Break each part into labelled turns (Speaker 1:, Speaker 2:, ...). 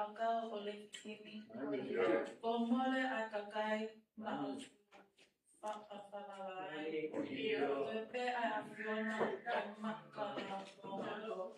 Speaker 1: Akau oleh kimi. Pomole akakai ma Papalalai. Pepe Afiona Makala Pomolo.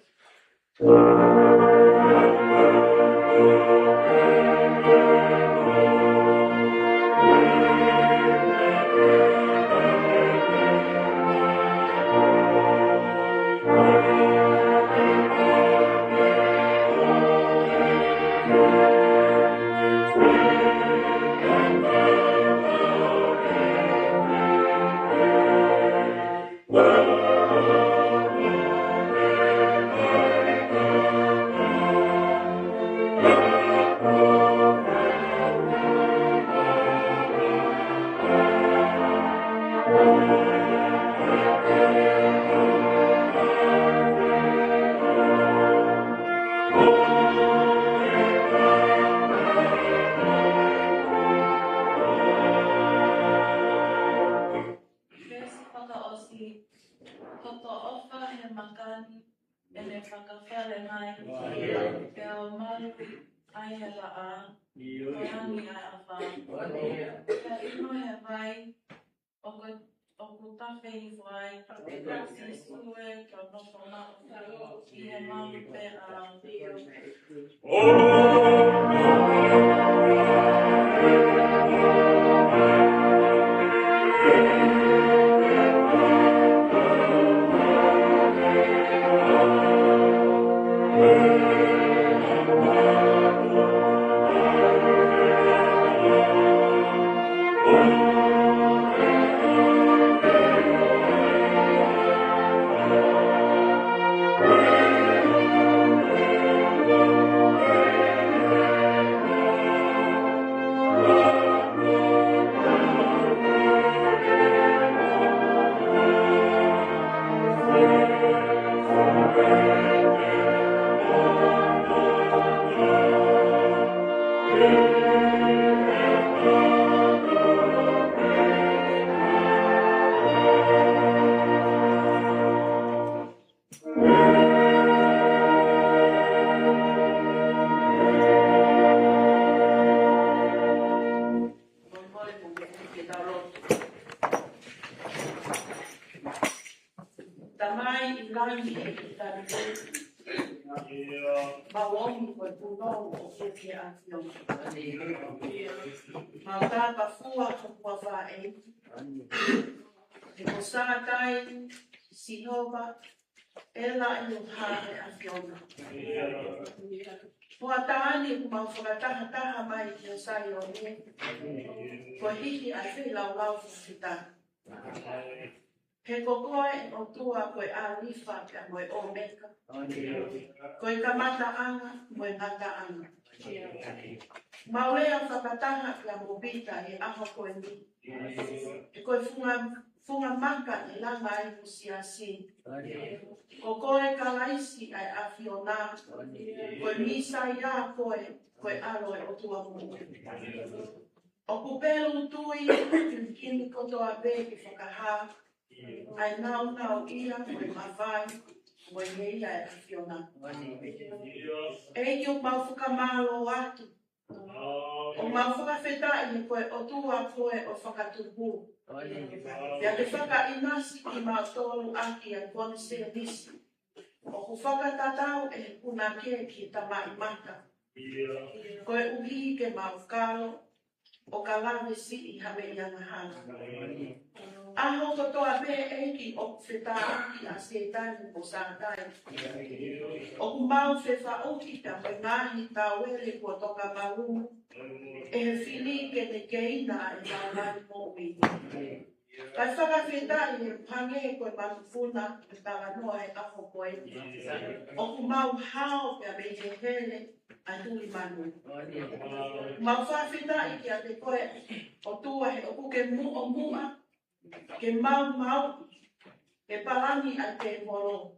Speaker 1: Ela iluhare afiona. Puataani kumafurataha mai kiosai one. Kwa hiki afi lau fita. He kokoe o tua koe alifa ka moe omeka. Koe kamata anga moe ngata anga. Maulea whakataha ka mobita e aho koe ni. Koe funga maka e langa ai musiasi. Kokoe kalaisi ai afiona. Koe misa ia koe aloe o tua mua. O kupelu tui kini kotoa beki whakaha. Ai nau ia koe mawhai. Koe neia e afiona. Eiki o mawhuka malo atu. O mawhuka whetai ni koe o tua koe o whakatupu. Ia te whaka inasi ki mautolu aki a kone se nisi. O ku whakatatau e kuna ke ki tamai maka. Koe uhi ke maukalo o ka lawe si i hame ianga hana. Aho kotoa me eiki o wheta aki a setani o sātai. O ku mau whewa uki ka koe ngahi tawele kua toka maru. E he whini ke te keina e maulani mo'i. Kai whakawhetai e pange koe matufuna e tawa noa e aho koe. O ku mau hao pia me he hele a tuli manu. Mau whawhetai ki a te koe o tua he o kuke o mua. Ke mau ke parangi a te moro.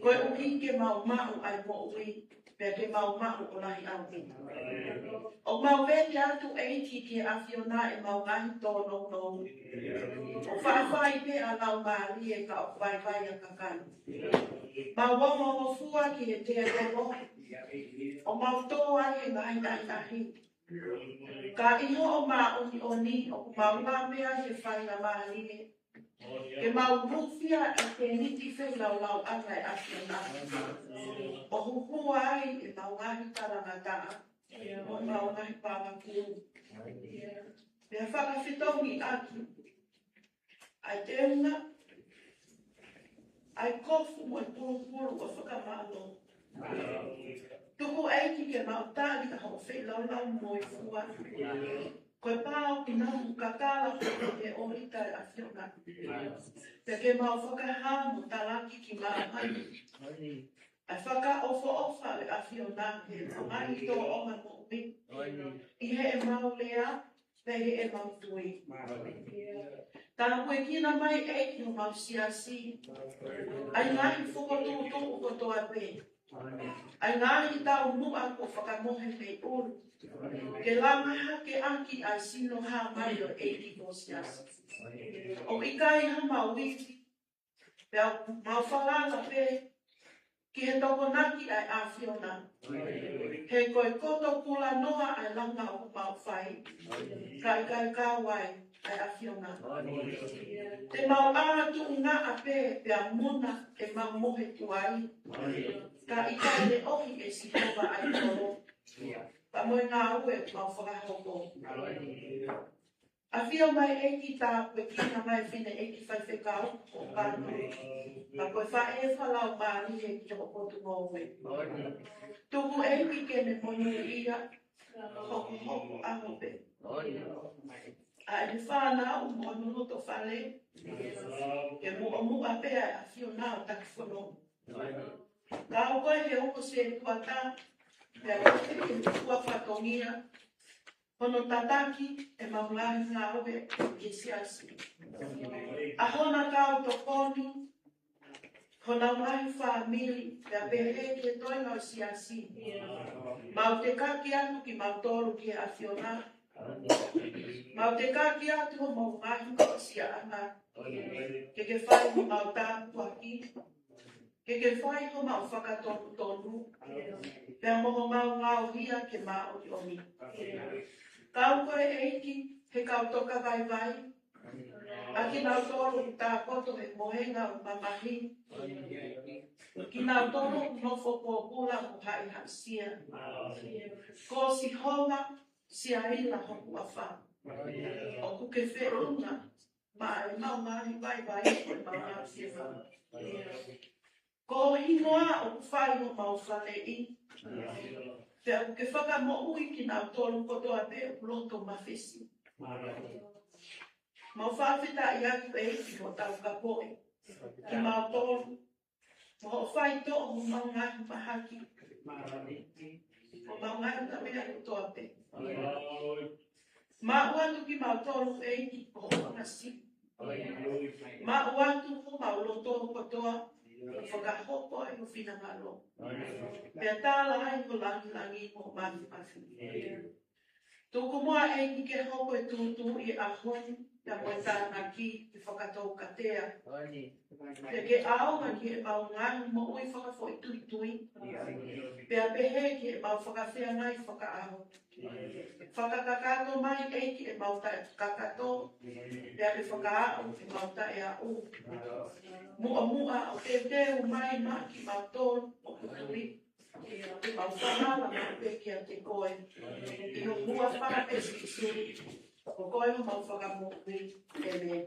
Speaker 1: Koe uki ke mau ai mo'ui. Pia ke mau o nahi au. O mau veti atu eiti ki afiona e mau ngahi tono no. O whaafai pe a lau maari e ka o vai a kakani. Mau wama o fua ki e te koro O mauto ai ngai ngai. Ka iho o oni o maula mea he whai na mahaline. Ke maurufia e te niti whai lau ana e asiona. O huhua ai e maungahi tarangataa. O maungahi pāmakuru. Pea whakawhitongi aki. Ai te unga. Ai kofu mo e puru o whakamalo. Tuku eiki ke mautari ka hau whi lau mo i fua. Koe pāo ki namu kakala e orita e awhiona. Te ke mau whakahamu talaki ki maahani. Ai whaka ofa e awhiona he mahi tō oma mo umi. I he e mau lea, pe he e mau tui. Tāna koe kina mai eiki o mau siasi. Ai ngahi whakotūtū o kotoa pe. Ai ngahi tau mua ko whakamohe pei uru. Ke langa ke aki ai sino ha mai o eiki ko siasi. O ikai ha mau wiki. Pea mau whalala pe. Ki he toko naki ai awhiona. He koe koto kula noa ai langa o mau whai. Kai kawai ai awhiona. Te mau ātu ngā ape pea muna e mau mohe tuai. Ka ikai le ohi e sitova ai toro. Pa moe ngā ue mau whakahoko. A whio mai eki tā koe kina mai whine eki whaiwhekau o kānu. Pa koe whae whalau māri e ki o potu ngōwe. Tuku eki ke me monu ia hoko ahope. A e whānau mo nuhoto whale. E mu apea a whio nāo takiwhono. Ka koe he oko se tuata. Pea koe ke kua whatongia. Hono tataki e maungahi ngā oe ke siasi. A hona kau tokoni, hona mahi whaamili, pea pehe ke toina o siasi. Mau te kaki atu ki mau toru ki a whiona. Mau te kaki atu o maungahi ko sia ana. Ke whai ho mau tāpu aki. Ke whai ho mau whakatonu tonu. Pea moho mau ngau hia ke mau i omi. Kau koe eiki, he kau toka vai. Aki nau toro i tā koto he mohenga o mamahi. Ki nau toro nofo pōpula o hai hasia. Ko si honga, si aila hoku a wha. O kuke wherunga, ma e mau mahi vai o mau si wha. Ko hingoa o kuwhai o mau whale i. Pea ke whaka mo ui ki nau tolu kotoa pe o loto mawhesi. Mau whawhita i aku e ki o tau ka poe. Ki mau tolu. Mo o whai to o mau ngahi mahaki. O mau ngahi ka mea kotoa pe. Ma uatu ki mau tolu e ki o ngasi. Ma uatu ko mau loto kotoa. Whakahopo e o whina malo. Pea tāla ai ko langi mo mahi. Tōku moa e ki ke hoko e tūtū i ahoni, pea moe tāna ki whakatou katea. Pea ke aonga ki e mau ngāhi mo ui whakafo i tui. Pea pehe ki e mau whakawhea ngai whakaaho. Whakakakato mai e ki e mau tae kakato. Pea ke whakaao e mau tae a u. Mua o te teo mai ma ki mau tōru o kuturi. Te mau whanala ma peki a te koe. I ho mua whakapesi ki suri. O koe ho mau whakamokui e me.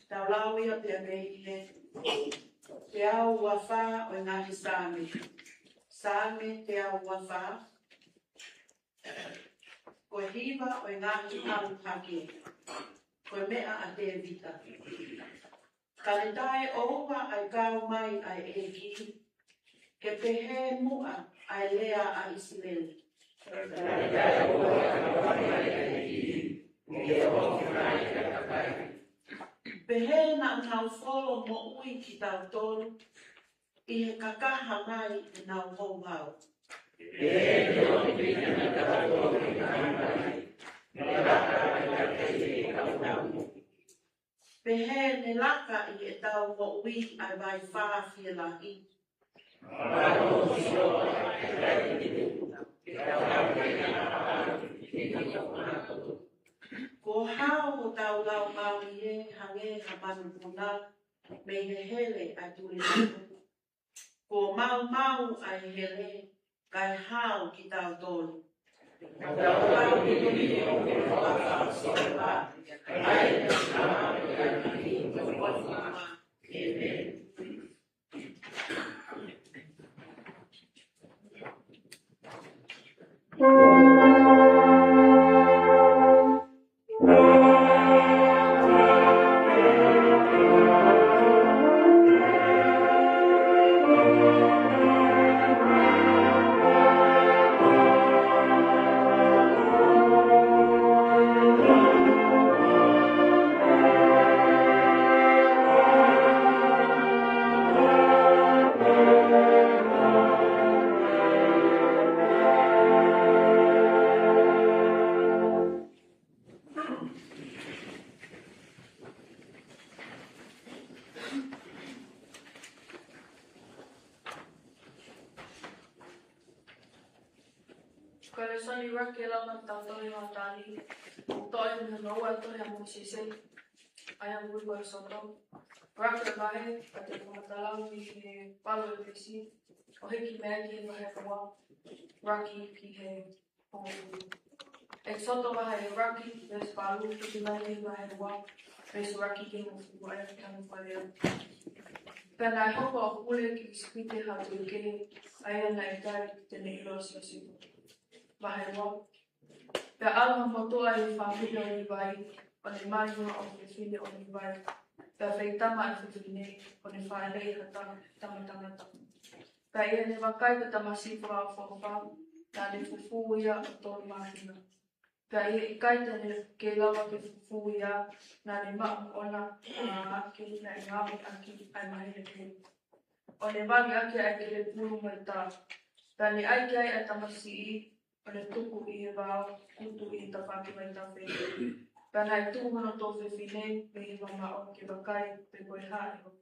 Speaker 1: Tau lau ia te amei he. Te au wawha o ngahi Same. Same te au wawha. Koe hiwa o ngahi au hake. Koe mea a te vita. Kare tae oua ai kau mai ai eki. Ke pehe mua ai lea a Israel. Kare tae oua ai kau mai ai eki. Ke oua mai ai kakai. Pehe na ngau folo mo ui ki tau tolu. I he kakaha mai i ngau hou hau. Pehe no pina na tau tolu i ngau mai. Ne laka ai kakai i kau hau. Pehe ne laka i e tau mo ui ai vai whaafia la i. Maro sio ai kai i tuta. Ke tau hau i ngā hau i ngā hau. Ko hao o tau lau maui e hange ha manu puna me he hele a tui manu. Ko mau ai hele kai hao ki tau tolu. Tau lau i tui o ke whaka soe wā. Ai e sama i a ki o whaka. Amen.
Speaker 2: Kare sani raki e lama tau tohi wa tāni. Toi huna noua tohi a musi se. Aia mui wa soto. Raki e wahe, ka te kumatalau i he palo e pisi. O hiki mea ki e wahe kawa. Raki ki he hongu. E soto wahe e raki, res palu ki te mai e wahe kawa. Res raki ki mufu wa e kanu whalea. Pena e hoko o hule ki spite hatu ke. Aia na e tai te ne ilos o siku. Wahe wa. Pea alma motoa i whawhina o ni vai, o ni mahinga o ni whine o ni vai. Pea whaitama i whine o ni whaelei ha tamatangata. Pea ia ne wakai ka tamasifa o whawha, nā ne fufu ia o tōru mahinga. Pea ia i kaita ne ke lawa ke fufu ia, nā ne maa ona a aki na i ngāmi aki ai mahine kei. O ne wangi aki ai ke le puru mai tā. Pea ne aiki ai a tamasi i, o le tuku i he wao, kutu i ta whaki mai ta whi. Pea nai tūmana tō whiwhine, me i wama o ke wakai, pe koe hae ho.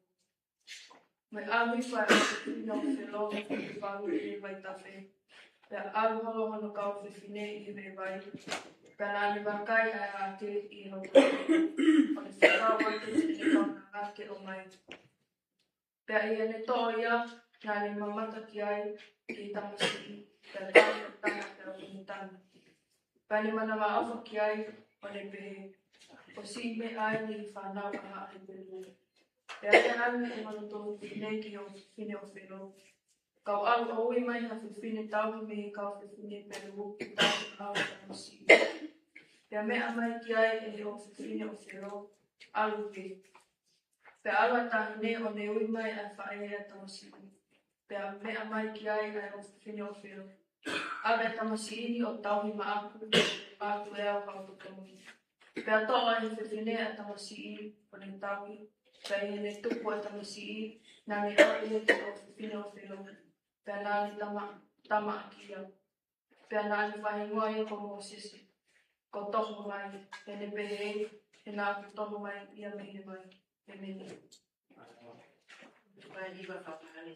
Speaker 2: Me āmi whai o te whiwhine o whilo, i wharu i he mai ta whi. Pea aru holo hono kau whiwhine i he me vai. Pea nani wakai ai a te i ho ta whi. O le whakau wate te ne kau na ngake o mai. Pea i ane toa ia, nani mamata ki ai, ki tamasi i. Pea tau o tanga te o kumutanga. Pea ni mana wa awha ki ai o ne pehe. O si me ai ni whanau a hae pehe. Pea te anu e mana tō whine ki o whine o whino. Kau au o ui mai ha whine tau me i kau whine pehe ki tau au tamasi. Pea mea mai ki ai e o whine o whino. Alu pe. Pea alu tahine o ne ui mai a whae a tamasi. Pea mea mai ki ai e o whine o whino. Awe tamasi ini o tauhi maaku, maaku ea o kautokomu. Pea toa e whiwhine a tamasi i o ne tauhi. Pea i ne tupu a tamasi i, nā ne au e te o whiwhine o whino. Pea nā ne tama a kia. Pea nā ne whahingoa i ko Mosesi. Ko tohu mai, e ne pehe e, e nā ku tohu mai, ia me he mai, e mene.
Speaker 1: Vai hiwa whapahale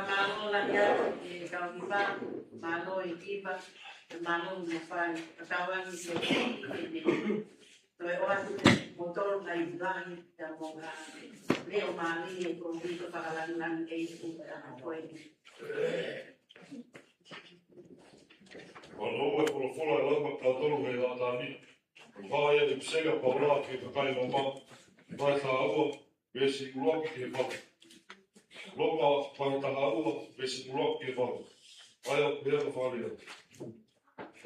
Speaker 1: Malo lang yan, ikaw iba, malo iba, malo mafai, katawan ni Toy oras motor na ibang da mga leo mali kung dito pakalangan kay pwede.
Speaker 3: Ano ko fulla lang magtatulong ay atani. Kaya ipsega paula ki kai mama. Vai sa agua, besi ulok ki fa. Loka panta agua, besi ulok ki fa. Ai bea ka faria.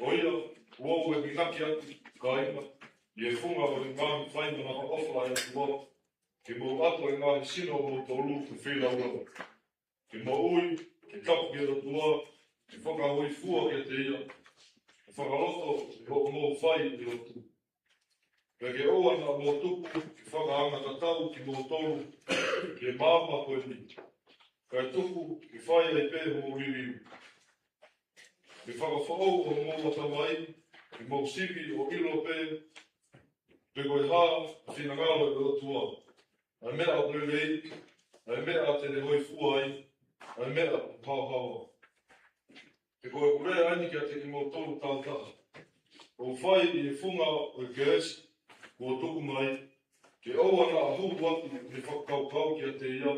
Speaker 3: Oia, uo e binakia kai ma. Ye funga o ngā whainga na ofla e tua. Ki mo ato e ngā sino mo tolu ki whila ua. Ki mo ui, ki kapu ki e tua, ki whaka ui fua ki te ia. Ki whakaloto, ki hoko mo whai i o tu. Pe ke oa na mo tupu, ki whakaanga tatau ki mo tolu, ki māma koe ni. Kai tupu, ki whai e pē mo ririu. Ki whakawhao o mo watawai, ki mo sipi o ilo pē, pe koe hā, whina ngālo e o tua. Ai mea o plelei, ai mea te hoi fua ai, ai mea pao hawa. Te koe kure aini kia te ki mo tolu tau taha. O whai i e funga o e keesi, kua tuku mai, ke oua ngā hūpu atu ni whakaukau kia te ia,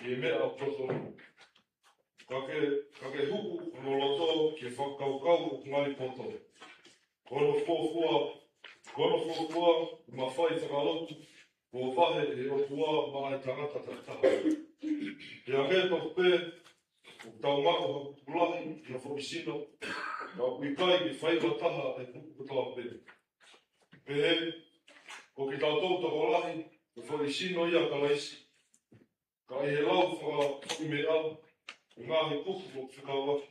Speaker 3: i e mea o protonu. Ka ke hupu no loto ki e whakaukau o ngai poto. Kono fua, ma whai whakalotu, o wahe e o tua ma e tangata tataha. Te angea toku pē, o tau mako hakukulahi, na whokisino, na uikai ki whaiwa taha e kukutoa pē. Pē he, ko ki tau tau toko lahi, o whokisino ia ka laisi. Ka i he lau whakime au, ngāhi kuku o whikawaki.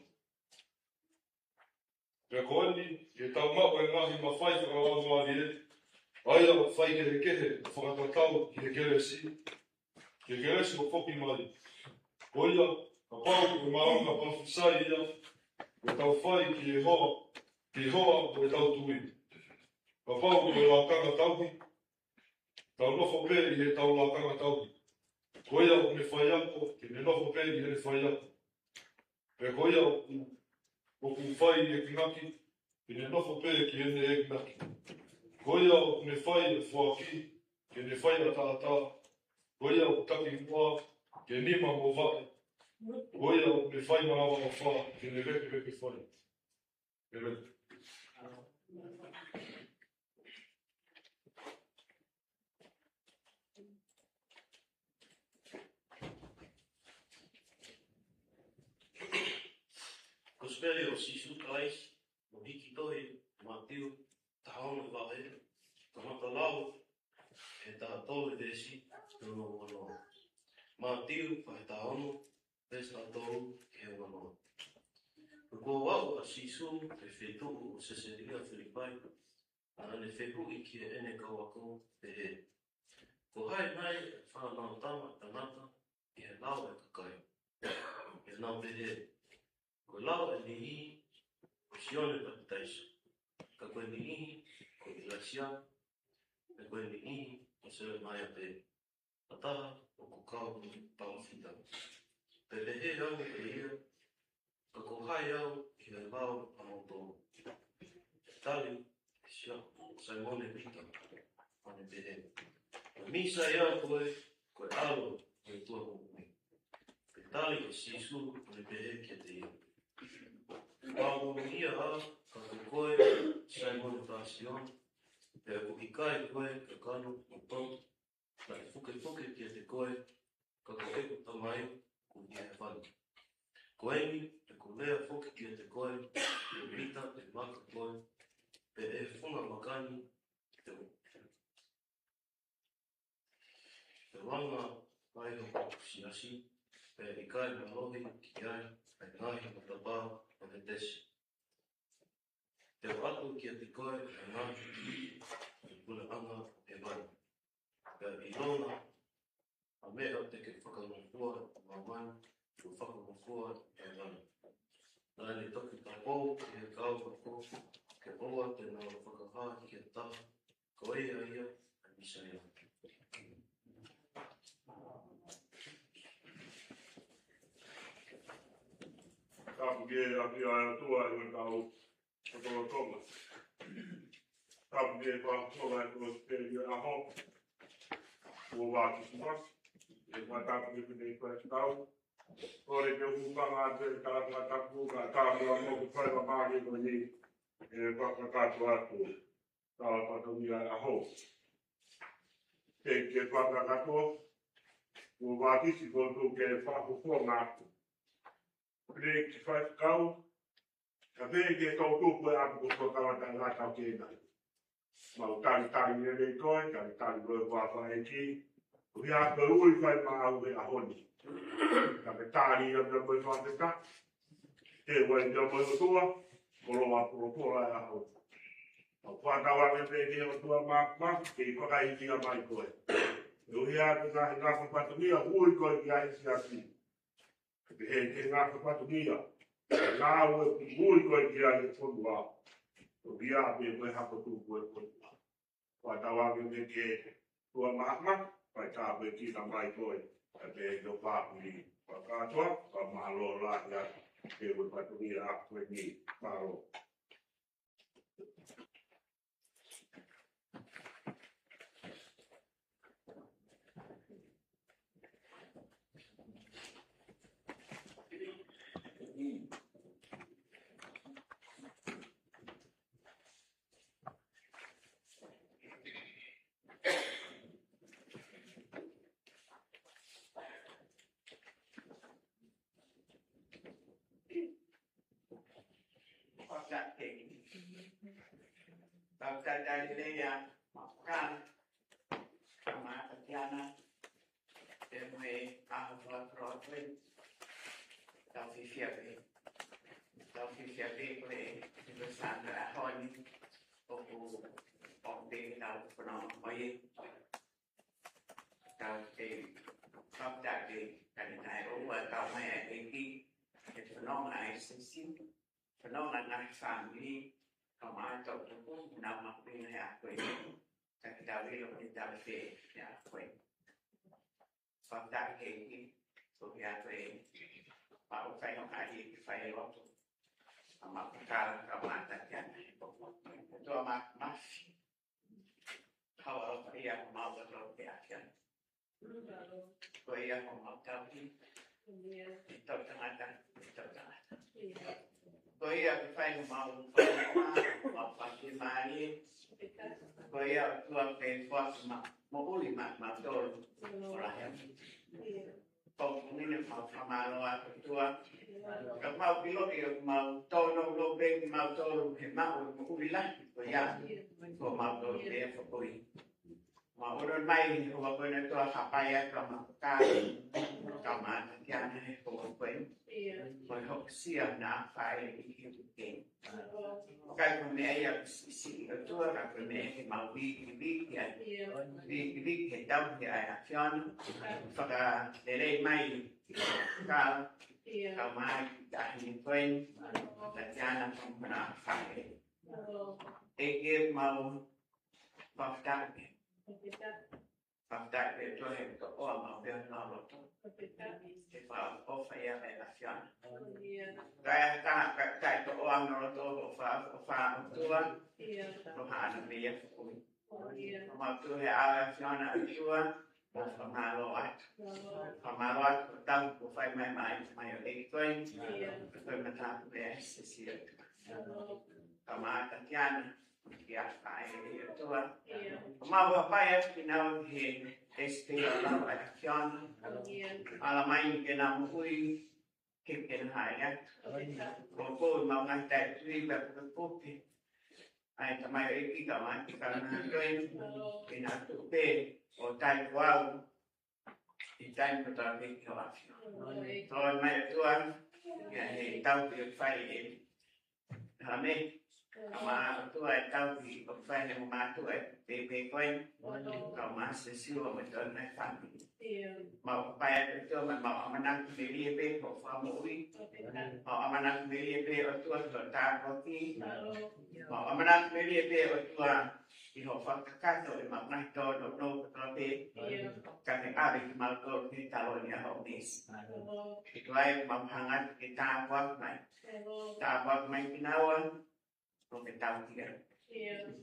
Speaker 3: Pea koeni, e tau mako e ngāhi ma whai whakawanguari e, aia o whai kehe, whakatatau ki he keresi. Ki he keresi o whoki mai. Koia, ka pau ki e maranga pawhisai ia, e tau whai ki e hoa o e tau tui. Ka pau ki e lakanga tauhi, tau nofo pē i he tau lakanga tauhi. Koia o me whai ako, ki me nofo pē i he whai ako. Pea koia o ku whai e kinaki, ki ne nofo pē ki ene e kinaki. Koia o ne whai e whaki, ke ne whai a tātā. Koia o taki mua, ke nima mo whae. Koia o ne whai manawa o wha, ke ne reke whai. E reke.
Speaker 4: Ko spere o sisu kais, o hiki tohi, Matiu, tahauna wahe, kamata lau, e tā tōre desi, no wano. Matiu, whahe tahaunu, pes tā tōru, ke wano. Ko wau a sisu, e whetu o seseria Filipai, ane wheku i ki ene kawako, te he. Ko hai mai, whanau tama, tanata, i he lau e kakai. E nau te he. Ko lau e nihi, ko sione patitaisa. Ka koe nihi, ko ilaisia, e koe nihi, ko sewe mai a pe. Ataha, o ko kau tau whita. Pe lehe au e ia, ka ko hai au, ki he lau amo tō. Tali, sia, Simone Pita, ane pe he. Misa ia koe, koe alo, koe tua kukume. tali o sisu o le pehe kia te ia. Pāgo ia a, ka koe, sai mone tāsion, pe o ikai koe, ka kano, o tau, ka e fuke kia te koe, ka koe ko tamai, ko ia e whanu. Koeni, e ko lea fuke kia te koe, e mita, e maka koe, pe e whunga makani, te o. Te wanga, mai o siasi, pe ikai ma lohi ki ai, e ngahi ma tapā o te tesi. Te atu ki a te koe, e ngahi ki, e pule anga e mai. Pe i nona, a mea te ke whakamofua, ma mai, ku whakamofua e mai. Nai le toki ka pou, ki he kau ka pou, ke oa te nā whakahā ki a tā, ko ea ia, a misa ia.
Speaker 3: Kaupunki ei aina tuo, ei ole katolla tuolla. Kaupunki ei vaan tuolla, että olisi pieni aho. Tuo vaatisi vasta. Ei vaan kaupunki ei pääse kaupunki. Oli joku kanaa, että tällaisella kuukaan kaapilla muuta päivä maailma, niin ei pakka katsoa tuolla. Täällä on vielä aho. Ei pakka katsoa. Tuo vaatisi, kun tukee pakko huomaa. Preek vijf kou. Dan weet je toch ook wel aan de kant dan laat ook in. Maar kan je niet komen, kan je wel van een keer. We hebben beroerd van maar we gaan niet. Dan betaal je op de van de kant. Heel wat je moet doen. Voor ja. Op wat nou we weten wat we maken, ik ga je niet aan mij komen. Nu ja, dan ga ik wat meer hoe ik kan jij zien. He ngā whakatugia. Nā ue mui koe ki ai e tonu wā. O bia me koe hako tū koe koe. Wai tawangi me ke tua mahama, wai tā koe ki na mai koe. E me no pāpuri whakātua, wa mahalo lāhi a ke ue whakatugia a koe ni mahalo.
Speaker 5: Dari leia makan sama Tatiana demui ahwa Broadway tau fifiabe le Sandra Honi oku obe tau kono oye tau te kapta de kanai owa tau mai eki e kono ai sisi kono na family Kama atau tu nama pun ya kue, tak dawi lo kita beri ya kue. Fakta kini, so ya kue, pak usai orang aji saya waktu, sama perkara kama tak yang itu mas, kalau ia mau berlaku ya kan, kue ia mau tahu, itu tengah. Koia fai mau pasti mai koia tua pe forma mo uli ma dor ora ya pom ni ma famalo a tua ka mau piloti mau tono lo be mau tolo ke mau uli la koia ko mau do be ko koi mau ora mai ko ko ne tua sapaya ka ma ya ne ko koi Moi hoksia na fai i ke. Kai ko me ia si tua ka ko me ma vi ya. Vi ke dau ya ya fion. Faka dele mai ka mai da ni koin. Da jana ko na fai. E mau fakta. Fakta itu yang to o ma be na lo to. Che fa o fa ia relazione. Kai to o no to fa tua. Lo hana via fu. Ma tu ha relazione a tua. Fa malo at. Fa malo at tanto fai mai o e koe, koe mata pue se si o kama Tatiana, ki a kai e tua. Ma wa pai ki nau he este la wa kiana. Ala mai ke na mui ke ken hai ko ko ma ngai tai tui ba ko ko ai tamai e ki ka mai ka na koe ke na tu pe o tai wau i tai ko ta ke ka so mai tua ya he tau ki fai e ha me ama tua e tau ki o fai ne ma tua e pe koe ka ma se si o me ton na fa ma pai e tua ma nang ki ri pe ko fa mo ui ma nang ki ri pe o tua to ta ko ki ma nang ki ri pe o tua i ho fa ka to e ma na to no to pe ka te ari ma to ki ta lo ni ho nis Tuai menghangat kita buat mai, tak buat mai kinawan, kita tahu dia.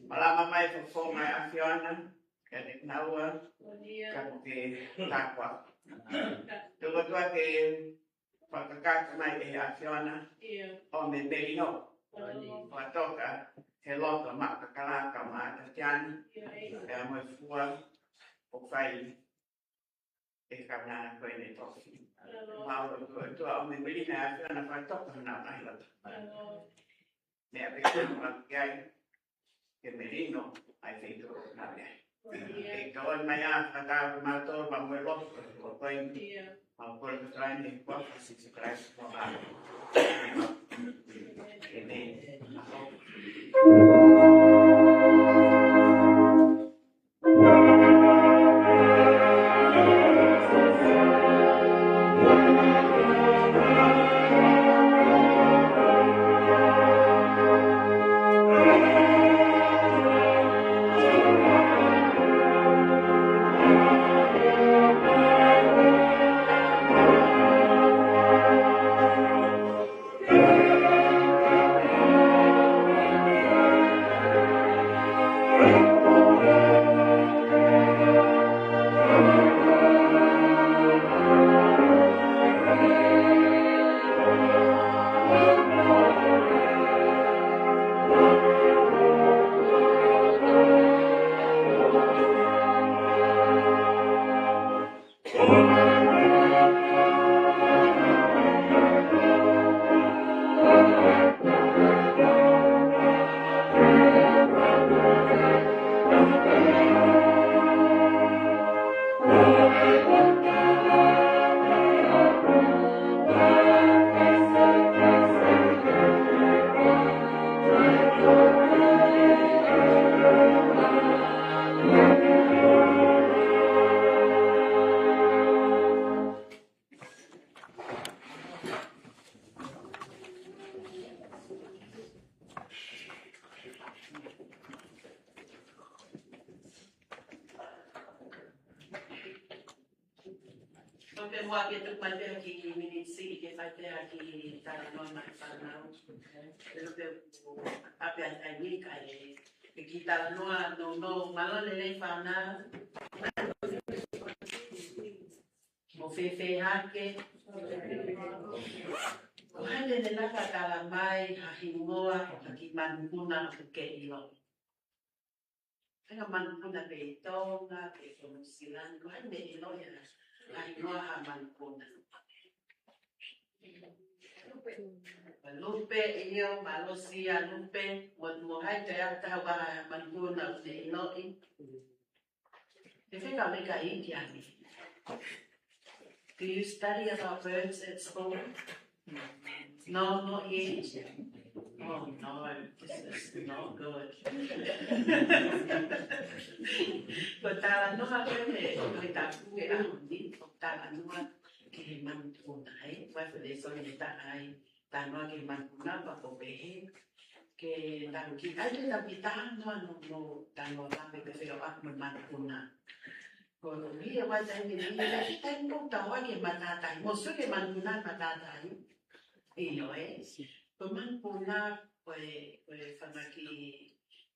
Speaker 5: Malam mai perform mai afiona, kita kinawan, kita tak buat. Tuan ke pakak mai afiona, oh membelino, waktu hello mak kekala kama terjan, mau fual, pokfai, karena kau ini tofi. Mau tu orang membeli nak nak patok nak nak. Ni apa yang orang gay kemerino, I think tu nak ya. Kawan maya kata motor bangwelok, kau ini mau kau try ni kau kasih subscribe kau. Ini.
Speaker 1: Mua ke tu mai ki minitsi ke fai te ki tara no mai whanau. Pe ape ai ni kai ki tara no malone nei whanau. Mo fe hake. Ko hane ne naka tara mai hahi ngoa ki manuna ke ilo. Tenga manuna pe tonga pe komusilan ko hane ilo ya. Ai noa ha manpuna. Lupe iyo malosia lupe mo hai te ata wa manpuna te noi. Te fika meka India ni. Do you study about birds at school? No, not yet. Oh no, this is not good. But tala noa keneoi taku e ahundi, tala noa ke manpuna ai, waifu de soni ai, tala noa ke manpuna pa popehe, ke taku ki ai te tapita noa no tala lape ke wheo aku manpuna. Ko ria wai tai ni ni tempo tawa ke matatai, mo su ke manpuna matatai. Iyo Pemanpuna koe whanaki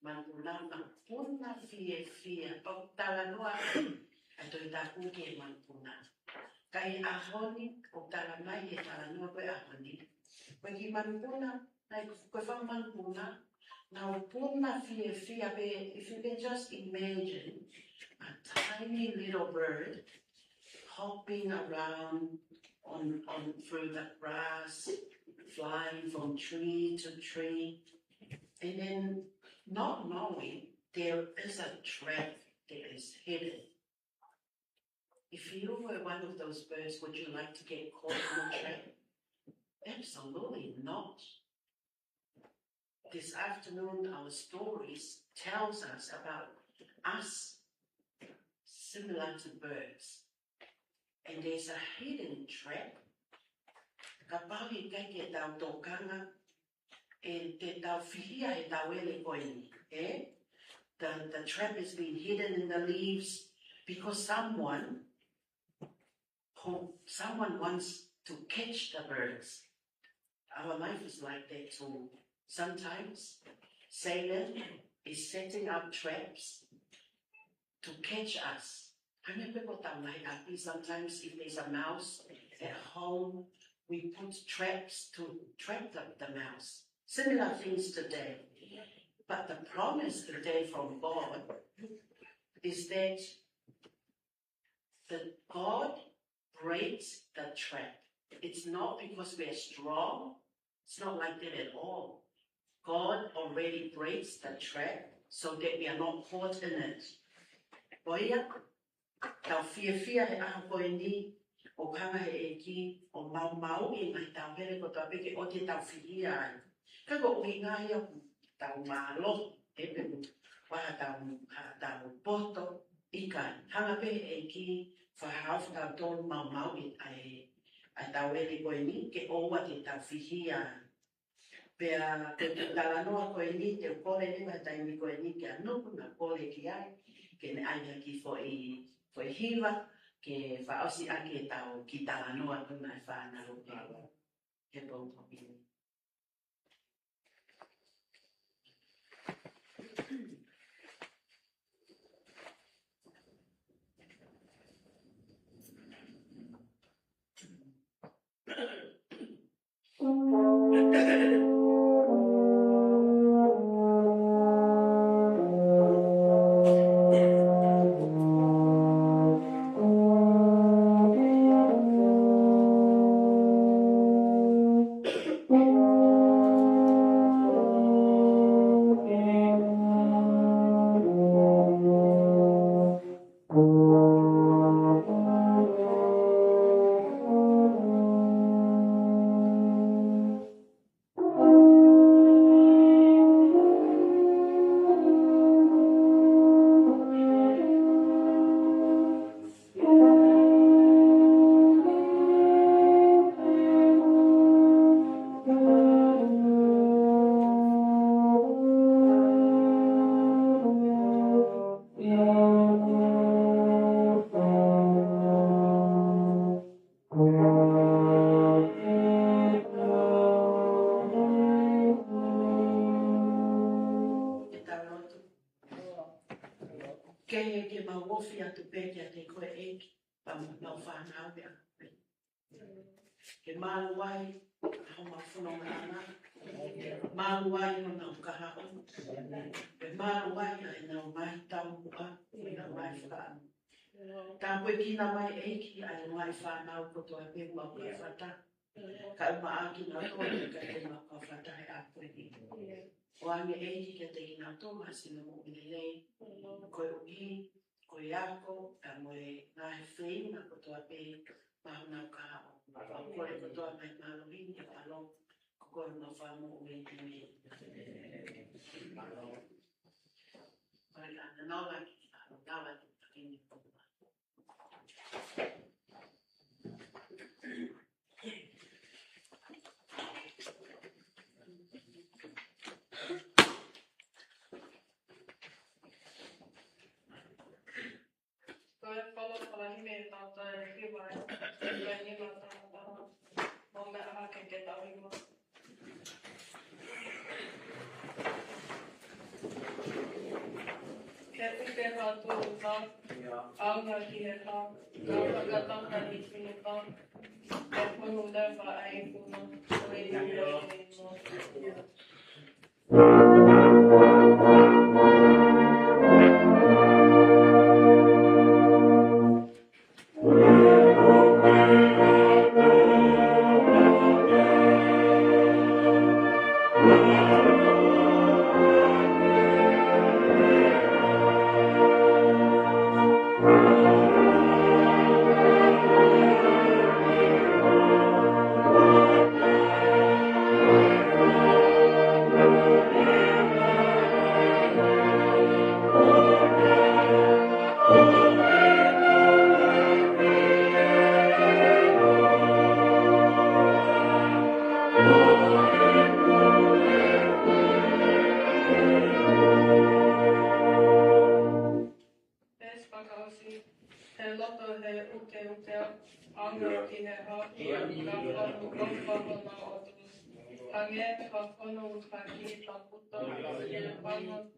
Speaker 1: manpuna fie pau tala noa atoi taku ke manpuna. Kai ahoni o tala mai e tala noa koe ahoni. Koe ki manupuna, nai koe whang manupuna, na o puna fia pe, if you can just imagine a tiny little bird hopping around on through the grass, flying from tree to tree, and then not knowing there is a trap that is hidden. If you were one of those birds, would you like to get caught in a trap? Absolutely not. This afternoon, our stories tells us about us similar to birds. And there's a hidden trap. Kapahi kake tau tokanga, e te tau whihia e tau ele koini, The trap has been hidden in the leaves because someone wants to catch the birds. Our life is like that too. Sometimes Satan is setting up traps to catch us. Sometimes if there's a mouse at home, we put traps to trap the mouse. Similar things today. But the promise today from God is that God breaks the trap. It's not because we're strong. It's not like that at all. God already breaks the trap so that we are not caught in it. Boia, tau fia he aha koe ni, o kanga he eki, o mau i mai tau pere ko tau peke o te tau whihia ai. Kako ui ngai au tau malo, pepe waha tau poto, ikai. Hanga pe eki, whahawha tau tonu mau i ai tau ere koe ni, ke oua te tau whihia ai. Pea te talanoa koe ni, te kore ni mai taimi koe ni, ke anuku na kore ki ai, ke ne aia ki foi hiva, ke whaosi ake tau ki talanoa kuna e whanau he pōpopi. Ke mawofi atu peke a te koe eki, pa mau whanau mea. Ke māluai, hau mawhunonga ana, māluai ho nau kahao, ke māluai ai nau mai tau mua, nau mai whaanu. Tā koe kina mai eki ai mai whanau koto a pe mau ka whata. Ka uma aki nau tōne ka te mau ka whata he a koe ni. O ange eki ke te ina tō masina mo inelei, koe uhi, koe ako, ka moe ngahe whenga kotoa pe mahunau ka hao. Au kore kotoa mai maluhini e alo, kore no whamu ue me. Kore ana nawa ki alo, nawa ki kini kotoa.
Speaker 2: Ke upe hā tō tā, aunga ki he tā, Pagkatapos ni Pinipang, pagpunta pa ay puno. Way mo.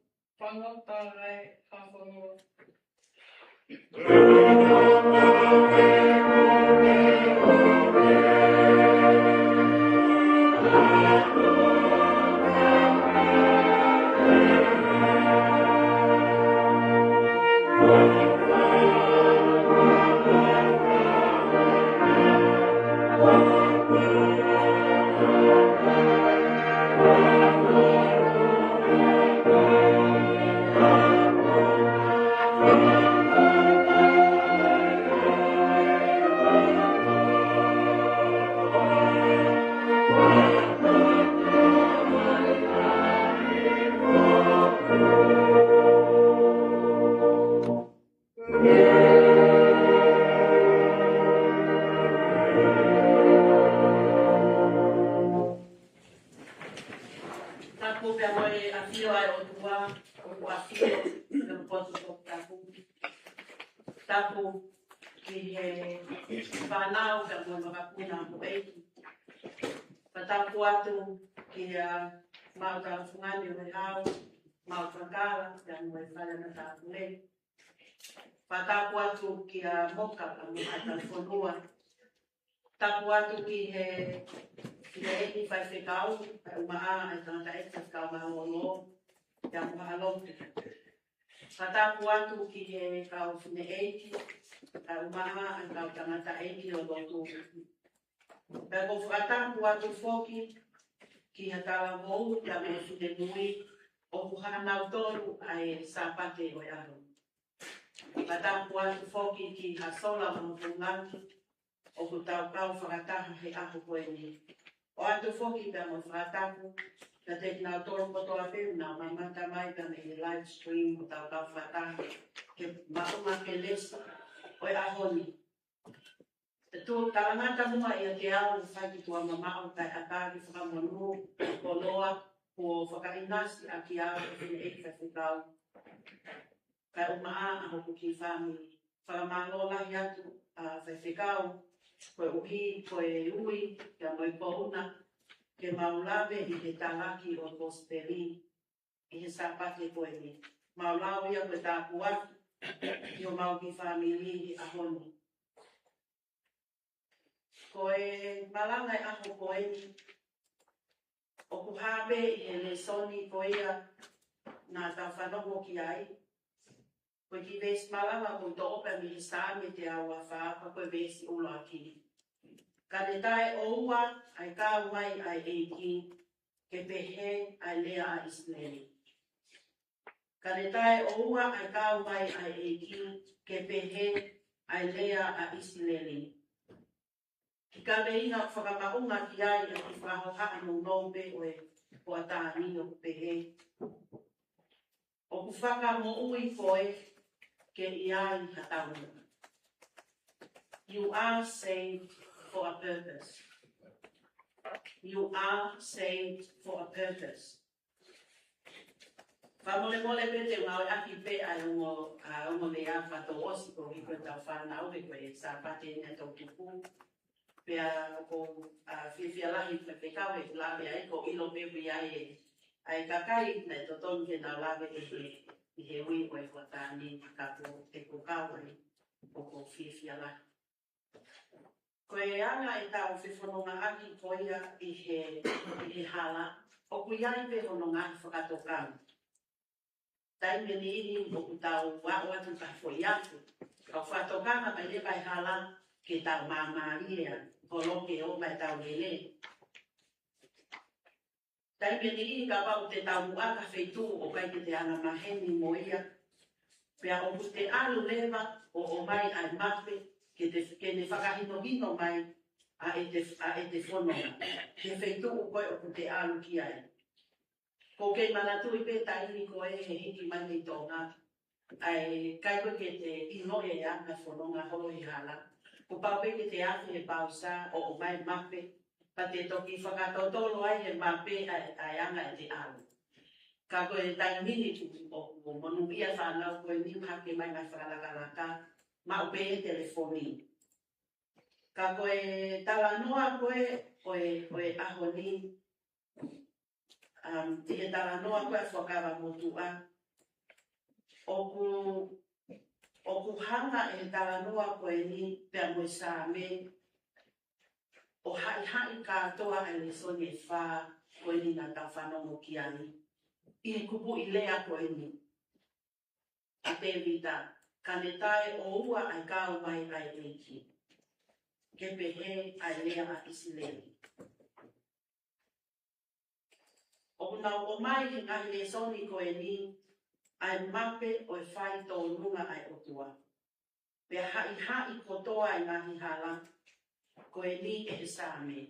Speaker 1: Patapuatu ki a moka ka mo ata fonua. Tapuatu ki he eni fai whekau, ka umaa e tangata e whekau ma ngolo, ya mga alomte. Patapuatu ki he kau whine eiti, ka umaa e kau tangata eiti o lotu. Peko whatapuatu foki, ki he kala mou, ka me whine mui, o kuhanau tolu ai sapate o yaro. Patapuatu foki ki ha sola mo pungangi, o ku tau kau whakataha he aho koe ni. O atu foki ka mo whakataku, ka te nau toro kotoa peu nau mamata mai ka me he live stream o tau kau whakataha, ke maunga ke lesa, o e aho ni. Te tū talangata mua ia te au whaki tua mamau kai akari whakamonu, ko loa, ko whakainasi a ki au e whine eika whikau. Kai umaa aho ku ki whamiri. Whakamalola hi atu a whiwhikau, koe uhi, koe ui, kia moi kouna, ke maulawe i he tālaki o Prosperi, i he sapate koe ni. Maulau ia koe tāpuaki, i o mau ki whamiri i ahoni. Koe malanga i aho koe ni, o kuhape i he lesoni koe ia nā tā whanongo ki ai. Koe ki vesi malanga koe to opa mi he sāme te awa whaapa koe vesi ula ki. Ka te tae o ua, ai kā mai ai eiki, ke pehe ai lea a Isneli. Ka te tae o ua, ai kā mai ai eiki, ke pehe ai lea a Isneli. Ki ka leina whakamaunga ki ai e ki whahoha anu nombe oe o a tānino pehe. O ku whaka mo ui koe, ke iai hatauna. You are saved for a purpose. You are saved for a purpose. Whamole mole pete ngau aki pe ai ungo lea whato osi ko hiko tau whanau e koe sa pate ne tau tuku. Pea ko whiwhia lahi whewhekau e lawe ai ko ilo pewi ai ai kakai ne totonu ke nau lawe i he ui koe whatani kapo te ko kau ai o ko whiwhia lahi. Ko e anga e tau whiwhanonga aki ko ia i he hala, o ku iai whiwhanonga i whakatokanga. Tai me ni ini o ku tau wao atu ka fo iafu. Ka whakatokanga mai le kai hala ke tau māmaria, ko loke o mai tau lele. Tai me ni ini ka pau te tau muaka whaitu o kai te anga maheni mo ia. Pea o ku te alu lewa o mai ai mape, ke ne whakahino mai a e te whanonga. Ke whaitu o koe o ku te alu ki ai. Ko kei manatu i pe taini ko e he hiki mai nei tonga. Ai kai koe ke te ino e anga whanonga holo i hala. Ko pau pe ke te afi he pausa o mai mape. Pa te toki whakatautolo ai he mape ai anga e te alu. Ka koe tai mini o monupia whanau koe ni hake mai mai whakalakalaka. Ma upe e telefoni. Ka koe talanoa koe aho ni. Te talanoa koe whakawa motua. O ku hanga e talanoa koe ni pia moe sa me. O hai katoa e le soni e wha koe ni nga ta whanongo ki ani. I he kupu i lea koe ni. A te vita, ka ne tae o ua ai kao mai ai eiki. Ke pehe ai lea a isi lei. O nau o mai he ngahi le soni koe ni, ai mape o e whai tō runga ai otua. Pea hai kotoa ai ngahi hala, koe ni e sāme.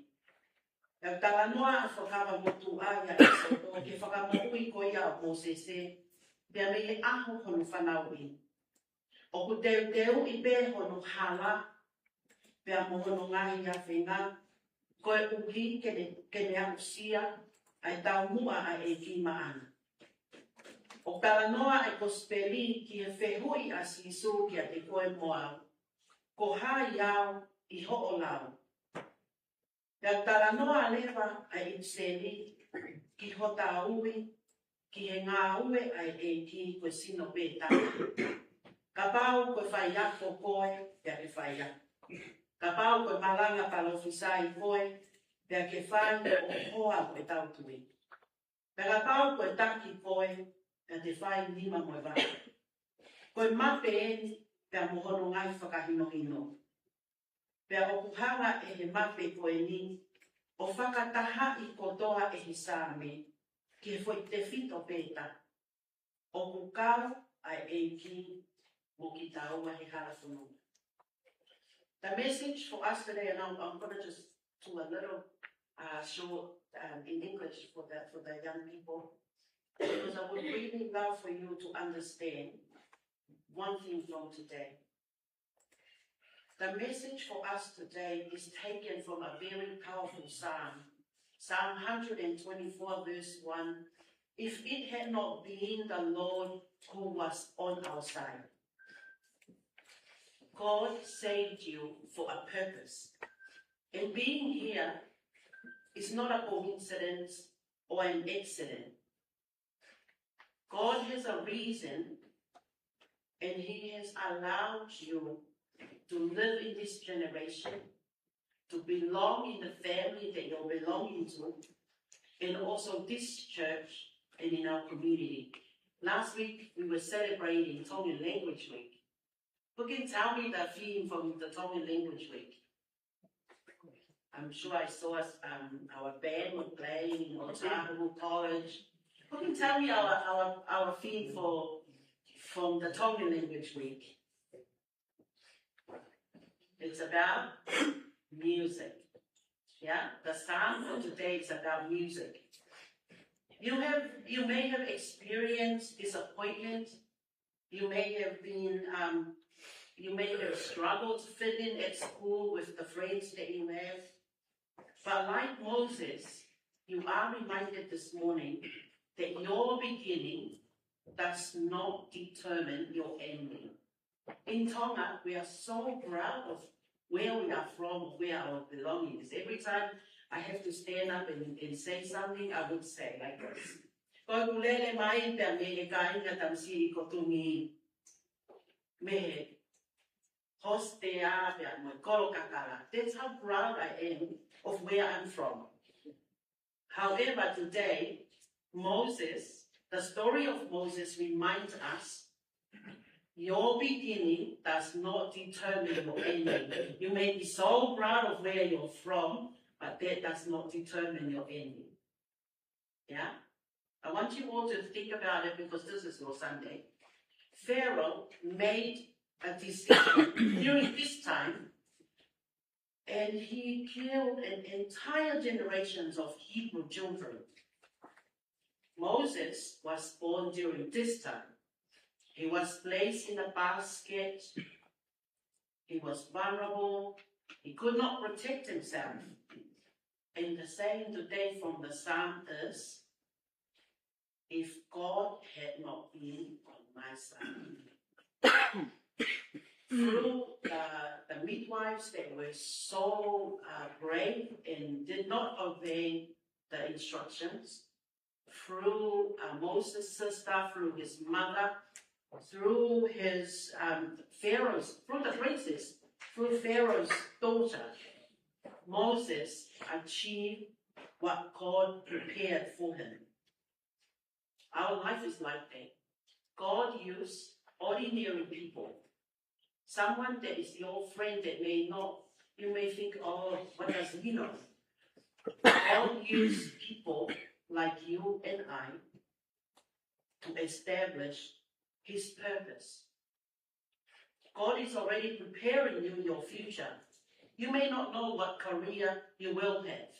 Speaker 1: Pea talanoa a whakawa motu aia e soto, ke whakamokui koe ia o Mosese, pea me e aho honu whanau i. O ku teu i pe honu hala, pea mo hono ngahi a whenga, koe uki ke ne au sia, ai tau mua a e ki maana. O talanoa ai kospeli ki he whehui a sisu ki a te koe moa. Ko hai au i ho'o lau. Pea talanoa lewa ai ipseli ki hota ui, ki he ngā ue ai e ki koe sino peta. Ka pau koe whai ako koe, pea ke whai ako. Ka pau koe malanga palofisai koe, pea ke whai o hoa koe tautui. Pea ka pau koe taki koe, pea te whai nima moe wā. Koe mape eni, pea mohono ngai whakahino. Pea o kuhanga e he mape koe ni, o whakataha i kotoa e he sāme, ki he foi te whito peta. O kukau ai e ki, mo ki taua he harafuno. The message for us today, and I'm going to just do a little short in English for the young people, because I would really love for you to understand one thing from today. The message for us today is taken from a very powerful psalm, Psalm 124 verse 1. If it had not been the Lord who was on our side. God saved you for a purpose. And being here is not a coincidence or an accident. God has a reason, and He has allowed you to live in this generation, to belong in the family that you're belonging to, and also this church and in our community. Last week, we were celebrating Tongan Language Week. Who can tell me the theme from the Tongan Language Week? I'm sure I saw our band was playing in Otago College. Who can tell me our theme from the Tongan Language Week? It's about music. Yeah, the psalm for today is about music. You may have experienced disappointment. You may have struggled to fit in at school with the friends that you have. But like Moses, you are reminded this morning that your beginning does not determine your ending. In Tonga, we are so proud of where we are from, where our belonging is. Every time I have to stand up and say something, I would say like this. Ko kulele mai te me e kainga tamsi ko tungi me Hostea, Kolokakala. That's how proud I am of where I'm from. However, today, Moses, the story of Moses reminds us, your beginning does not determine your ending. You may be so proud of where you're from, but that does not determine your ending. Yeah? I want you all to think about it because this is your Sunday. Pharaoh made a decision during this time, and he killed an entire generations of Hebrew children. Moses was born during this time. He was placed in a basket. He was vulnerable. He could not protect himself. And the saying today from the psalm is, if God had not been on my side. Through the midwives that were so brave and did not obey the instructions, through Moses' sister, through his mother, through his Pharaoh's, through the princess, through Pharaoh's daughter, Moses achieved what God prepared for him. Our life is like that. God used ordinary people. Someone that is your friend that may not, you may think, oh, what does he know? God used people like you and I to establish his purpose. God is already preparing you your future. You may not know what career you will have.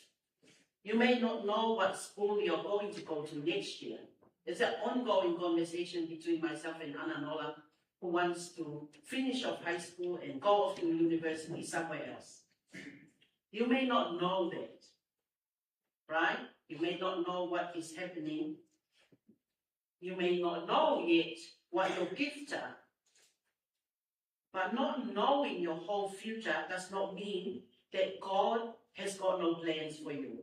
Speaker 1: You may not know what school you're going to go to next year. It's an ongoing conversation between myself and Ananola, who wants to finish off high school and go off to university somewhere else. You may not know that, right? You may not know what is happening. You may not know yet what your gifts are. But not knowing your whole future does not mean that God has got no plans for you.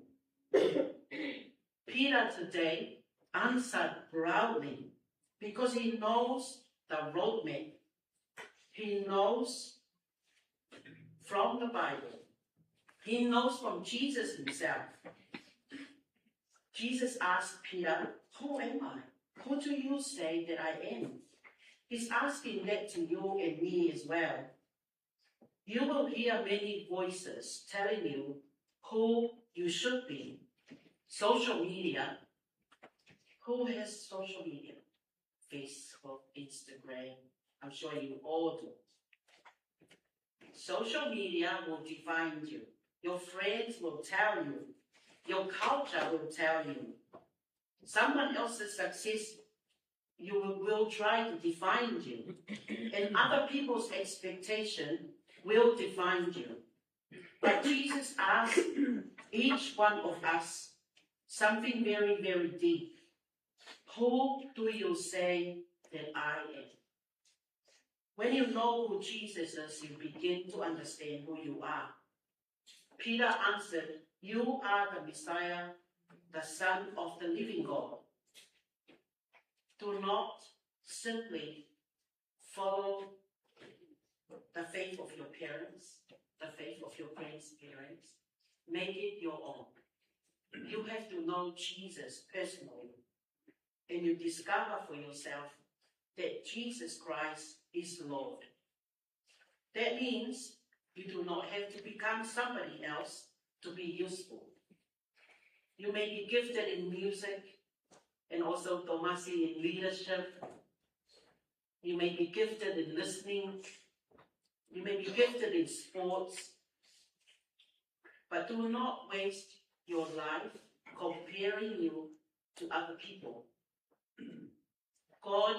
Speaker 1: Peter today answered proudly because he knows the roadmap. He knows from the Bible. He knows from Jesus himself. Jesus asked Peter, who am I? Who do you say that I am? He's asking that to you and me as well. You will hear many voices telling you who you should be. Social media. Who has social media? Facebook, Instagram. I'm sure you all do. Social media will define you. Your friends will tell you. Your culture will tell you. Someone else's success will try to define you. And other people's expectation will define you. But Jesus asked each one of us something very, very deep. Who do you say that I am? When you know who Jesus is, you begin to understand who you are. Peter answered, you are the Messiah, the Son of the living God. Do not simply follow the faith of your parents, the faith of your grandparents. Make it your own. You have to know Jesus personally, and you discover for yourself that Jesus Christ is Lord. That means you do not have to become somebody else to be useful. You may be gifted in music and also Tomasi in leadership. You may be gifted in listening. You may be gifted in sports. But do not waste your life comparing you to other people. God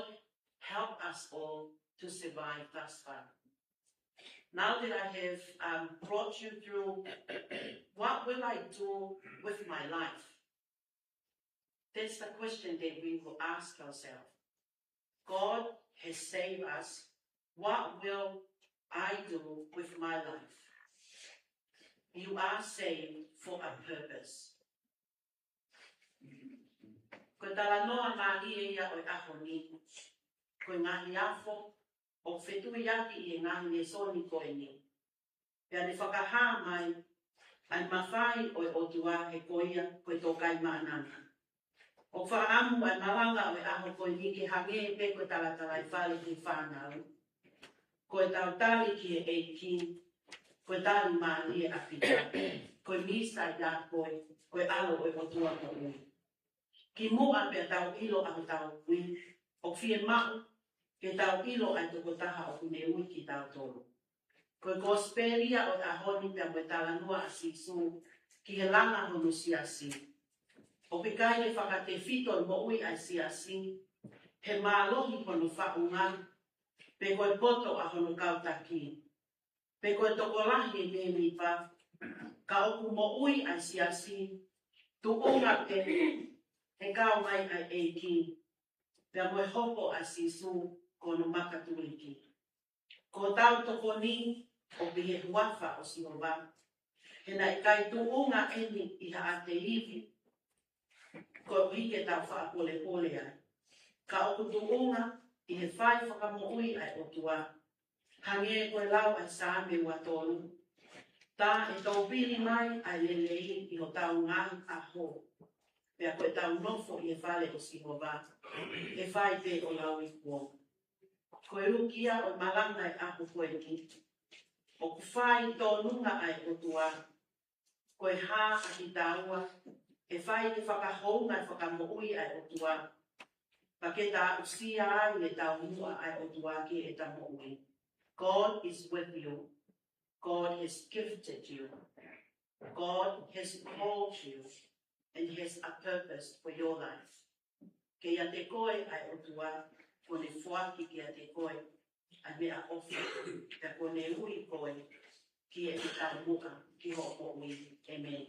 Speaker 1: help us all to survive thus far. Now that I have brought you through what will I do with my life? That's the question that we will ask ourselves. God has saved us. What will I do with my life? You are saved for a purpose. Ko tala noa ngāhi e ia o ahoni. Ko ngāhi afo o whetu iaki I ngāhi e soni koe ni. Pea ne whakahā mai, ai mawhai o otua he koia koe tō kai mānanga. O whaamu ai malanga o aho koe ni ke hange e pe koe talatala I whale ki whānau. Koe tau tali ki e 18, koe tali maani e apita, koe misa I la koe alo o otua ko ui. Ki mua pe tau ilo aho tau ui, o fie mau, ke tau ilo ai toko taha o kune ui ki tau tolu. Koe gospelia o ahoni pe moe talanua a sisu, ki he langa honu siasi. O pe kai e whakate fito mo ui ai siasi, he mālohi honu whaunga, pe koe poto a honu kautaki. Pe koe toko lahi e me mipa, ka oku mo ui ai siasi, tu unga pe he kau mai ai eiki, pe moe hopo a sisu kono makatuliki. Ko tau toko ni, o pihe huafa o sihowa. He nai kai tu unga eni I haate iwi, ko hike tau wha pole pole ai. Ka oku tu unga, I he whai whakamoui ai o tua. Hange koe lau ai saame ua tolu. Tā e tau pili mai ai lelei I ho tau ngai a ho. Pea koe tau nofo I he whale o sihowa. He whai te o lau I kuo. Koe rukia o malanga I aho koe ki. O ku whai tō nunga ai o tua. Koe hā a ki tāua. E whai te whakahounga I whakamoui ai o tua. Pake tā usia ai e tau mua ai o tua ki e ta moui. God is with you. God has gifted you. God has called you. And He has a purpose for your life. Ke ia te koe ai o tua. Kone whuaki ki a te koe. A mea ofi, ka kone ui koe, ki e ki tamuka, ki hoko ui, Amen.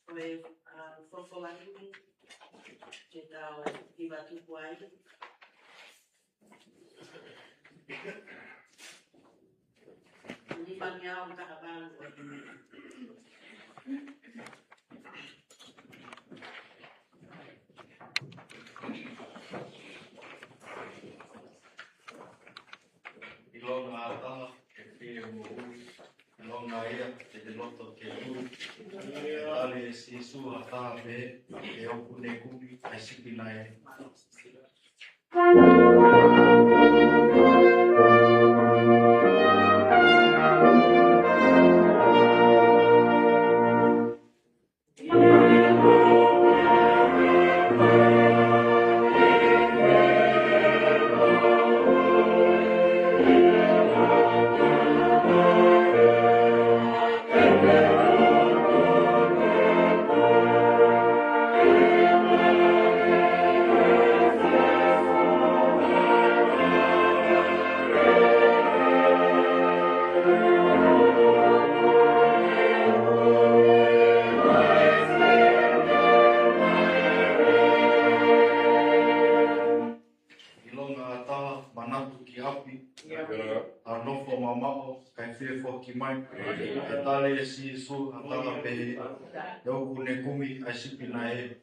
Speaker 1: Koe whawhawahimi, te tau hiwa tupu ai. Ni mangiao takabalu o himi.
Speaker 4: Ilonga ataha, ke pia mo ui, ilonga ia, te loto ke ui, tale sisu ataha pe, e oku ne kumi, ai sipina e. Anofo mamao, kai whiwho ki mai, e tale e si su atala pehe, e oku ne kumi ai sipina e.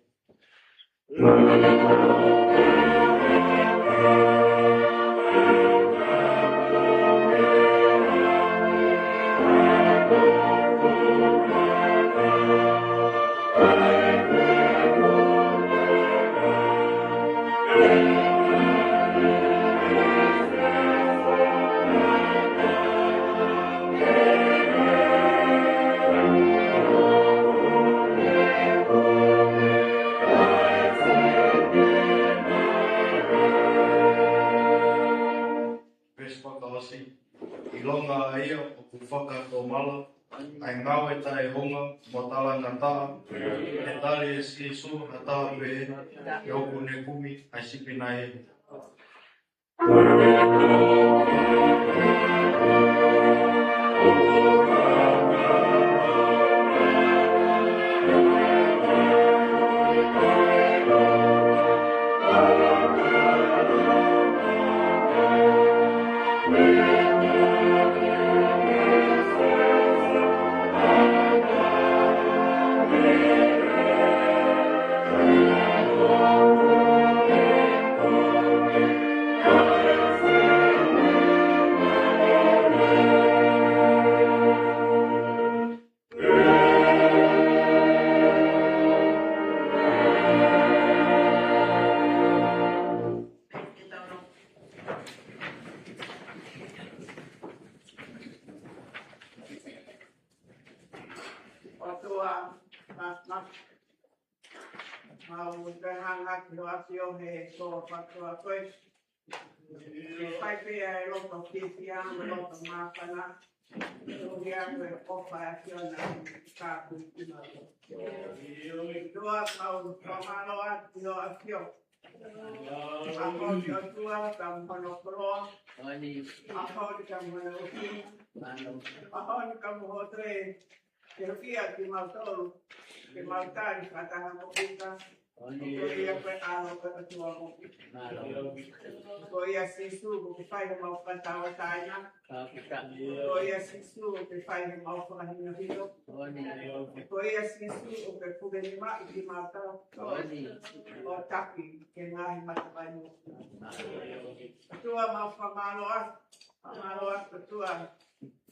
Speaker 4: Ilonga ia o ku whaka tō mala, ai ngāwe tae honga mo tala ngata, e tali e si su hata pe e oku ne kumi ai sipina e.
Speaker 6: Oh
Speaker 5: tua mau te hanga ki hoa tio he so patua koe. Pai pe ai loto kipia, loto mapana. Uria koe opa a kiona ka kuitina. Tua mau pamalo a tio a kio. Ako tio tua kam panokroa. Ako kam manoki. Ako kam hotre. Pero kia ki mautolu. Ke mautari kataha mokita. Ia koe alo koe tua mokita. Ko ia sisu ke fai mau katawa taina. Ko ia sisu ke fai mau whakahina hiro. Ko ia sisu ke pugenima i ki mata. O taki ke ngahi matapainu. Tua mau whamaloa. Whamaloa ko tua.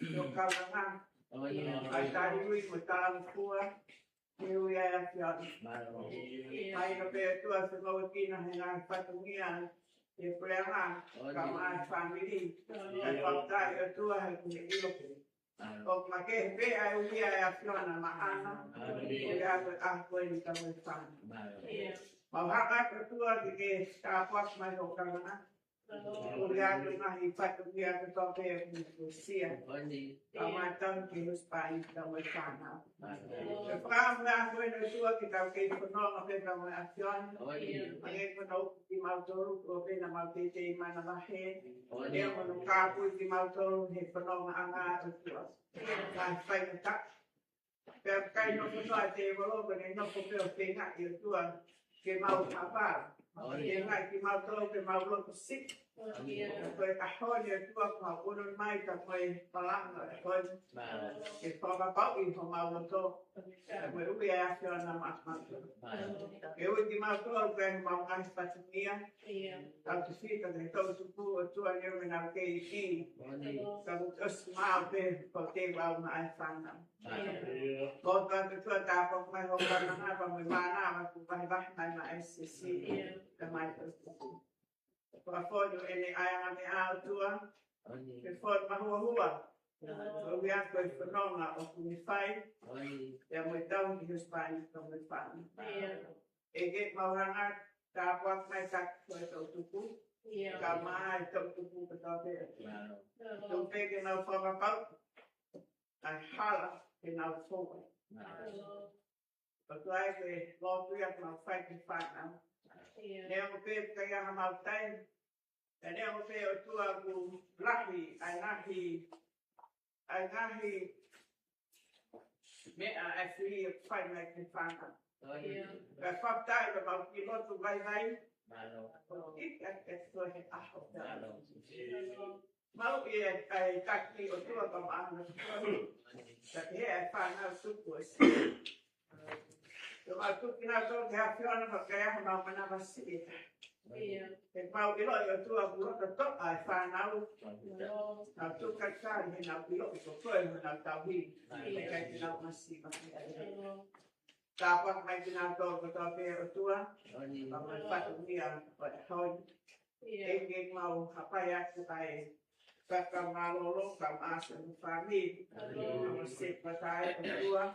Speaker 5: Yo kalanga. Ai tari ui mo talang kua. Ke ui ai a kiana. Ai no pe tua se mau kina he ngahi patungia. E preanga kama ai family. E whaktai o tua he kune iloku. O ma ke pe ai ui ai a kiana maana. E a koe ni kama i whana. Mau haka ko tua ki ke tāpuak mai ho kalanga. Uriado ngahi patungia ko tope e kune sia. Kama tang ki huspai kama i whana. E whakamua koe no tua ki tau kei whanonga pe kama i a kiana. Mange kono ki mautoru ko pena mautete i mana mahe. E kono kāpui ki mautoru he whanonga anga o tua. Kai whai na tak. Pea kai no konoa te walogo ne no ko peo pena i o tua ke mau hapa. Ke ngai ki mautoru ke mauloko sik. Koe kahoni o tua ko unon mai ka koe palanga e koe. Ke whakapau i ho mauloto. Koe ui a kiona makmatu. E ui ki mautoru koe mau ngahi patumia. Tau te whita te tau tupu o tua neu me nau kei ki. Ka utosi mau pe ko te wau na ai whana. Ko te tua tāpok mai ho whananga pa mui mana ma ku wahi wahi mai ma SCC. Ka mai tau tupu. Ko a whono ene aianga me ao tua. Ke whono mahua hua. Ko ui a koe whanonga o kuni whai. Ia mui tau ki huspani ka mui whana. E ke mauranga tāpok mai tak koe tau tupu. Ka mai tau tupu ka tau te. Tau peke nau whakapau. Ai hala ke nau whonga. Ko tuai ke lotu ia mau whai ki whana. Nea mo pe kai aha mau tai. E nea mo pe o tua ku lahi ai ngahi mea ai whiri o whai mai ki whana. Ka whaptai ka mau ki lotu vai vai. Ika ke sohe aho. Mau i ai taki o tua ka maana. Ka ke ai whana o tupu o si. Ka mau tuki nā tō te hawhiona ka kai aha mau manawa si. Ke mau i loi o tua kurota tō ai whanau. Nau tuka kāri he nau i loi ko koe mo nau tau hi. E kai ki nau masi mahi. Tāpak mai ki nā tō ko tō pe o tua. Ka mai whatu mia o e hoi. E ke mau hapai aku kai whakamalo ka maasa mu whami. Ka ma set patai o tua.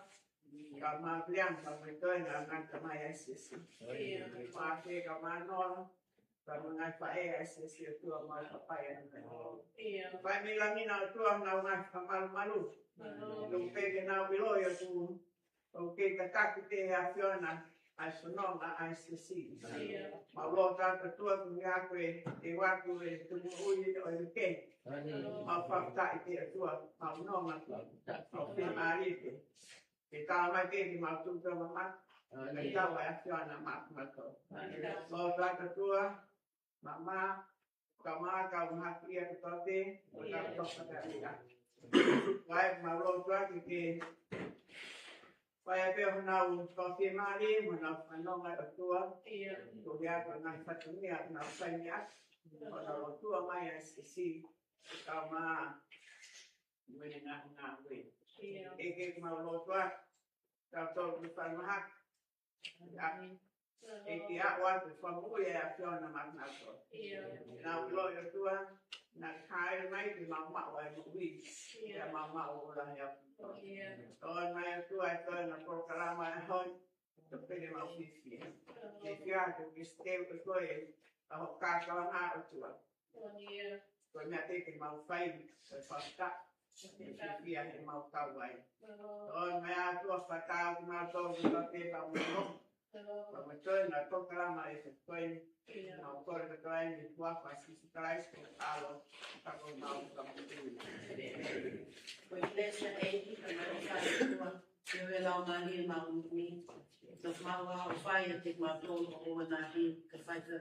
Speaker 5: Ka ma bliang ka mai toi ngā nganta mai SCC. Ma ke ka ma noa. Ka ngai whae SCC o tua mai hapai anu. Whai mi langina o tua nau ngai whamalu malu. Nung peke nau biloi o tu. O ke ka taki te hea whiona. Ai whanonga SCC. Ma lo tāta tua ku ngā koe e waku e tumu ui o e ke. Ma whaftai te a tua. Ma unonga o whimarite. Ke tā mai ke ki mau tūka mamat. Ke tau ai a whiona makmato. Lo tāta tua. Mama. Ka maa ka unhaki ia ki tote. Ka toka te ria. Kai ma lo tua ki ke. Pai a peo nau toke mari, mo nau whanonga o tua. Ko hea ko ngai whatumia, nau whaimia. Ko nau o tua mai a SCC. Ka maa. Mwene ngā hui. E ke mau lo tua. Ka tōru ki whanmahak. E ki awa te whamui e a whiona maknato. Nau loi o tua. Nā kāre mai ki mau maua e mui. ja mamma ulla ja on mä tuo toina programa ja hon topeli ma ufifi e fianco che steu poi a casa na otua poi mi teke ma fai fasta via e ma tawai on mä tuo fata ma to te pa mo ma toina programa e poi no corre che vai di qua quasi si trai alo sta con ma
Speaker 1: Poi iglesia ei tua eu ia lá na rir ma uni então mal o fai te ma todo o na rir que faz da